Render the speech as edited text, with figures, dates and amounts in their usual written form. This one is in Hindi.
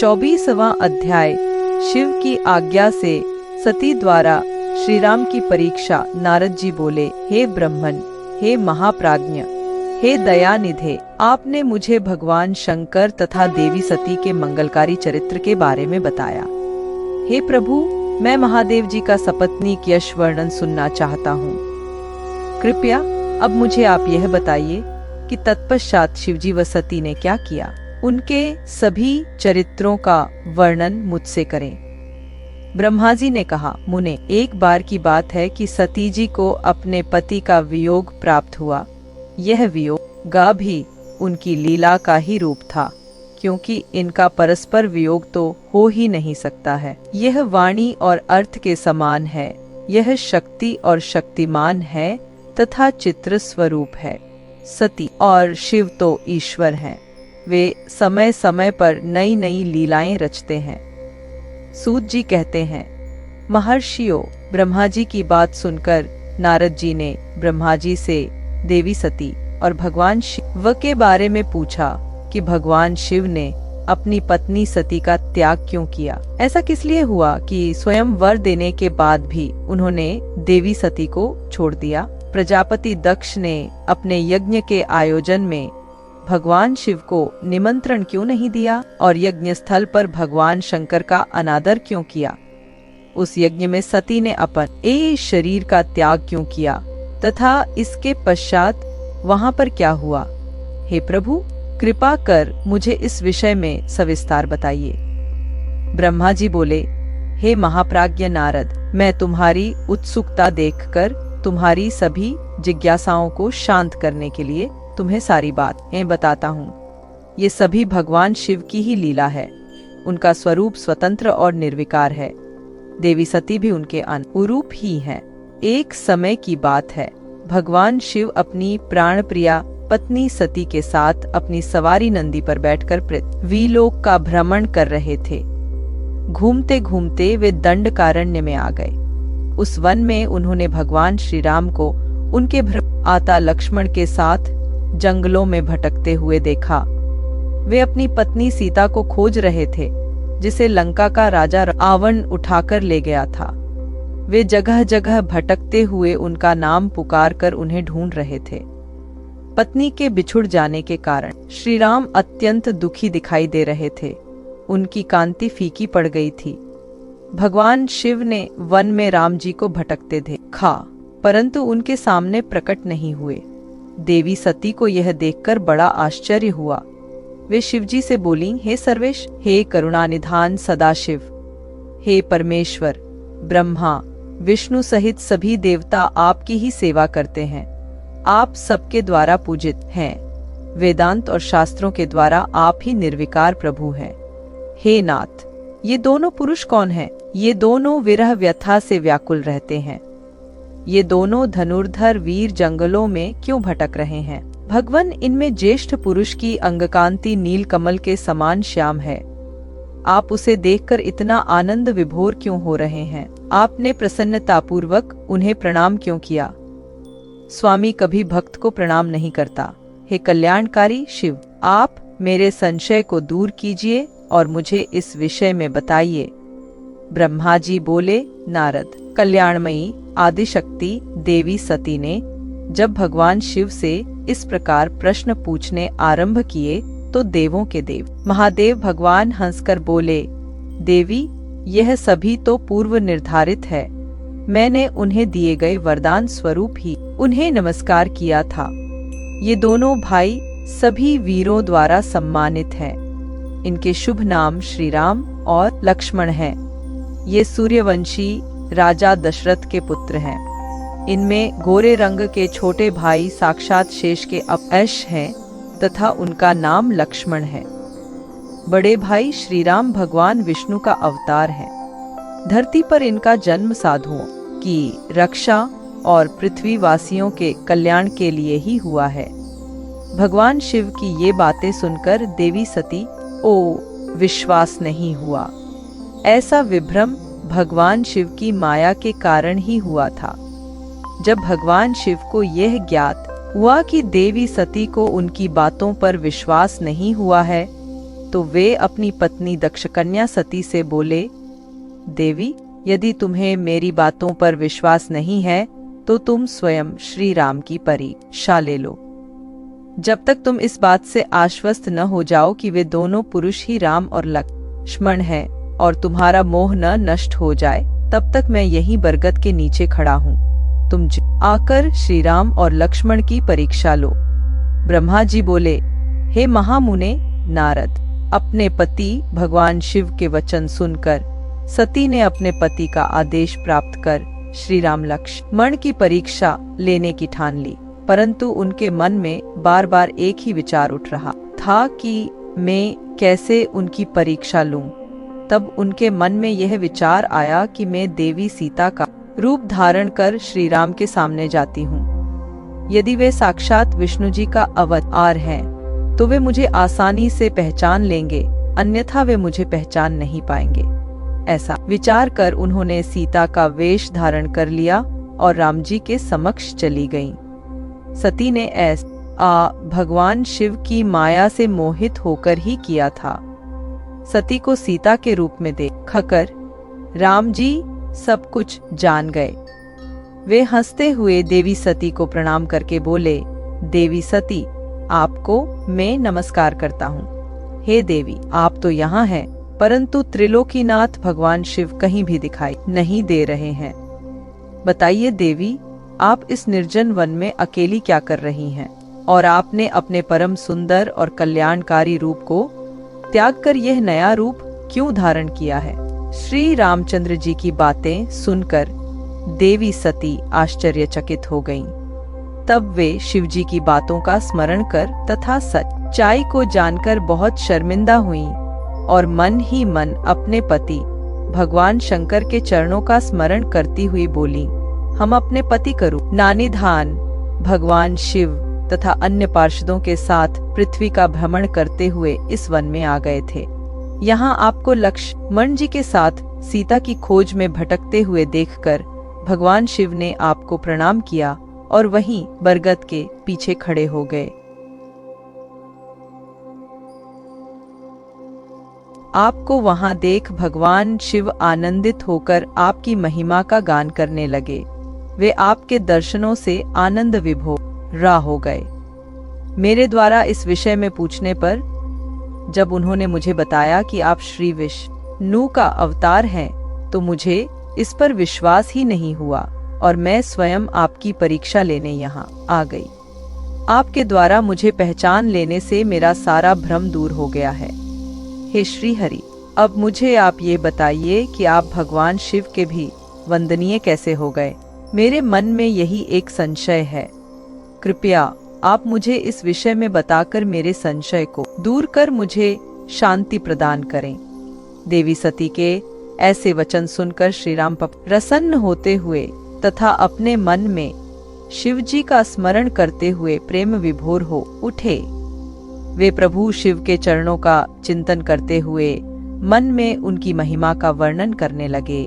24वां अध्याय। शिव की आज्ञा से सती द्वारा श्री राम की परीक्षा। नारद जी बोले, हे ब्रह्मन, हे महाप्राज्ञ, हे दयानिधे, आपने मुझे भगवान शंकर तथा देवी सती के मंगलकारी चरित्र के बारे में बताया। हे प्रभु, मैं महादेव जी का सपत्नीक यश वर्णन सुनना चाहता हूँ। कृपया अब मुझे आप यह बताइए कि तत्पश्चात शिवजी व सती ने क्या किया। उनके सभी चरित्रों का वर्णन मुझसे करें। ब्रह्मा जी ने कहा, मुने, एक बार की बात है कि सती जी को अपने पति का वियोग प्राप्त हुआ। यह वियोग भी उनकी लीला का ही रूप था, क्योंकि इनका परस्पर वियोग तो हो ही नहीं सकता है। यह वाणी और अर्थ के समान है। यह शक्ति और शक्तिमान है तथा चित्र स्वरूप है। सती और शिव तो ईश्वर हैं। वे समय समय पर नई नई लीलाएं रचते हैं। सूत जी कहते हैं, महर्षियों, ब्रह्मा जी की बात सुनकर नारद जी ने ब्रह्मा जी से देवी सती और भगवान शिव के बारे में पूछा कि भगवान शिव ने अपनी पत्नी सती का त्याग क्यों किया। ऐसा किस लिए हुआ कि स्वयं वर देने के बाद भी उन्होंने देवी सती को छोड़ दिया। प्रजापति दक्ष ने अपने यज्ञ के आयोजन में भगवान शिव को निमंत्रण क्यों नहीं दिया और यज्ञ स्थल पर भगवान शंकर का अनादर क्यों किया। उस यज्ञ में सती ने अपन शरीर का त्याग क्यों किया तथा इसके पश्चात वहां पर क्या हुआ। हे प्रभु, कृपा कर मुझे इस विषय में सविस्तार बताइए। ब्रह्मा जी बोले, हे महाप्राज्ञ नारद, मैं तुम्हारी उत्सुकता देखकर तुम्हारी सभी जिज्ञासाओं को शांत करने के लिए तुम्हें सारी बातें बताता हूँ। ये सभी भगवान शिव की ही लीला है। उनका स्वरूप स्वतंत्र और निर्विकार है। देवी सती भी उनके अनुरूप ही हैं। एक समय की बात है, भगवान शिव अपनी प्राण प्रिया पत्नी सती के साथ अपनी सवारी नंदी पर बैठकर पृथ्वीलोक का भ्रमण कर रहे थे। घूमते घूमते वे दंडकारण्य में आ गए। उस वन में उन्होंने भगवान श्री राम को उनके भ्राता लक्ष्मण के साथ जंगलों में भटकते हुए देखा। वे अपनी पत्नी सीता को खोज रहे थे, जिसे लंका का राजा रावण उठाकर ले गया था। वे जगह जगह भटकते हुए उनका नाम पुकार कर उन्हें ढूंढ रहे थे। पत्नी के बिछुड़ जाने के कारण श्री राम अत्यंत दुखी दिखाई दे रहे थे। उनकी कांति फीकी पड़ गई थी। भगवान शिव ने वन में राम जी को भटकते देखा, परंतु उनके सामने प्रकट नहीं हुए। देवी सती को यह देखकर बड़ा आश्चर्य हुआ। वे शिवजी से बोली, हे सर्वेश, हे करुणानिधान सदाशिव, हे परमेश्वर, ब्रह्मा विष्णु सहित सभी देवता आपकी ही सेवा करते हैं। आप सबके द्वारा पूजित हैं। वेदांत और शास्त्रों के द्वारा आप ही निर्विकार प्रभु हैं। हे नाथ, ये दोनों पुरुष कौन हैं? ये दोनों विरह व्यथा से व्याकुल रहते हैं। ये दोनों धनुर्धर वीर जंगलों में क्यों भटक रहे हैं? भगवन, इनमें ज्येष्ठ पुरुष की अंगकांति नील कमल के समान श्याम है। आप उसे देखकर इतना आनंद विभोर क्यों हो रहे हैं? आपने प्रसन्नतापूर्वक उन्हें प्रणाम क्यों किया? स्वामी कभी भक्त को प्रणाम नहीं करता। हे कल्याणकारी शिव, आप मेरे संशय को दूर कीजिए और मुझे इस विषय में बताइए। ब्रह्मा जी बोले, नारद, कल्याणमयी आदिशक्ति देवी सती ने जब भगवान शिव से इस प्रकार प्रश्न पूछने आरंभ किए तो देवों के देव महादेव भगवान हंसकर बोले, देवी, यह सभी तो पूर्व निर्धारित है। मैंने उन्हें दिए गए वरदान स्वरूप ही उन्हें नमस्कार किया था। ये दोनों भाई सभी वीरों द्वारा सम्मानित हैं। इनके शुभ नाम श्री राम और लक्ष्मण हैं। ये सूर्यवंशी राजा दशरथ के पुत्र हैं। इनमें गोरे रंग के छोटे भाई साक्षात शेष के अपयश हैं तथा उनका नाम लक्ष्मण है। बड़े भाई श्री राम भगवान विष्णु का अवतार है। धरती पर इनका जन्म साधुओं की रक्षा और पृथ्वीवासियों के कल्याण के लिए ही हुआ है। भगवान शिव की ये बातें सुनकर देवी सती विश्वास नहीं हुआ। ऐसा विभ्रम भगवान शिव की माया के कारण ही हुआ था। जब भगवान शिव को यह ज्ञात हुआ कि देवी सती को उनकी बातों पर विश्वास नहीं हुआ है, तो वे अपनी पत्नी दक्षकन्या सती से बोले, देवी, यदि तुम्हें मेरी बातों पर विश्वास नहीं है तो तुम स्वयं श्री राम की परीक्षा ले लो। जब तक तुम इस बात से आश्वस्त न हो जाओ कि वे दोनों पुरुष ही राम और लक्ष्मण हैं और तुम्हारा मोह न नष्ट हो जाए, तब तक मैं यहीं बरगद के नीचे खड़ा हूँ। तुम आकर श्री राम और लक्ष्मण की परीक्षा लो। ब्रह्मा जी बोले, हे महामुने नारद, अपने पति भगवान शिव के वचन सुनकर सती ने अपने पति का आदेश प्राप्त कर श्री राम लक्ष्मण की परीक्षा लेने की ठान ली। परंतु उनके मन में बार बार एक ही विचार उठ रहा था कि मैं कैसे उनकी परीक्षा लूं। तब उनके मन में यह विचार आया कि मैं देवी सीता का रूप धारण कर श्री राम के सामने जाती हूँ। यदि वे साक्षात विष्णु जी का अवतार हैं, तो वे मुझे आसानी से पहचान लेंगे, अन्यथा वे मुझे पहचान नहीं पाएंगे। ऐसा विचार कर उन्होंने सीता का वेश धारण कर लिया और राम जी के समक्ष चली गईं। सती ने ऐसा भगवान शिव की माया से मोहित होकर ही किया था। सती को सीता के रूप में देखकर राम जी सब कुछ जान गए। वे हंसते हुए देवी सती को प्रणाम करके बोले, देवी सती, आपको मैं नमस्कार करता हूँ। हे देवी, आप तो यहाँ हैं, परंतु त्रिलोकीनाथ भगवान शिव कहीं भी दिखाई नहीं दे रहे हैं। बताइए देवी, आप इस निर्जन वन में अकेली क्या कर रही हैं? और आपने अपने परम सुंदर और कल्याणकारी रूप को त्याग कर यह नया रूप क्यों धारण किया है? श्री रामचंद्र जी की बातें सुनकर देवी सती आश्चर्यचकित हो गईं। तब वे शिव जी की बातों का स्मरण कर तथा सच्चाई को जानकर बहुत शर्मिंदा हुईं और मन ही मन अपने पति भगवान शंकर के चरणों का स्मरण करती हुई बोली, हम अपने पति का रूप नानिधान भगवान शिव तथा अन्य पार्षदों के साथ पृथ्वी का भ्रमण करते हुए इस वन में आ गए थे। यहाँ आपको लक्ष्मण जी के साथ सीता की खोज में भटकते हुए देखकर भगवान शिव ने आपको प्रणाम किया और वहीं बरगद के पीछे खड़े हो गए। आपको वहां देख भगवान शिव आनंदित होकर आपकी महिमा का गान करने लगे। वे आपके दर्शनों से आनंद विभोर हो गए। मेरे द्वारा इस विषय में पूछने पर जब उन्होंने मुझे बताया कि आप श्री विष्णु का अवतार हैं, तो मुझे इस पर विश्वास ही नहीं हुआ और मैं स्वयं आपकी परीक्षा लेने यहाँ आ गई। आपके द्वारा मुझे पहचान लेने से मेरा सारा भ्रम दूर हो गया है। हे श्री हरि, अब मुझे आप ये बताइए कि आप भगवान शिव के भी वंदनीय कैसे हो गए? मेरे मन में यही एक संशय है। कृपया आप मुझे इस विषय में बताकर मेरे संशय को दूर कर मुझे शांति प्रदान करें। देवी सती के ऐसे वचन सुनकर श्री राम प्रसन्न होते हुए तथा अपने मन में शिव जी का स्मरण करते हुए प्रेम विभोर हो उठे। वे प्रभु शिव के चरणों का चिंतन करते हुए मन में उनकी महिमा का वर्णन करने लगे।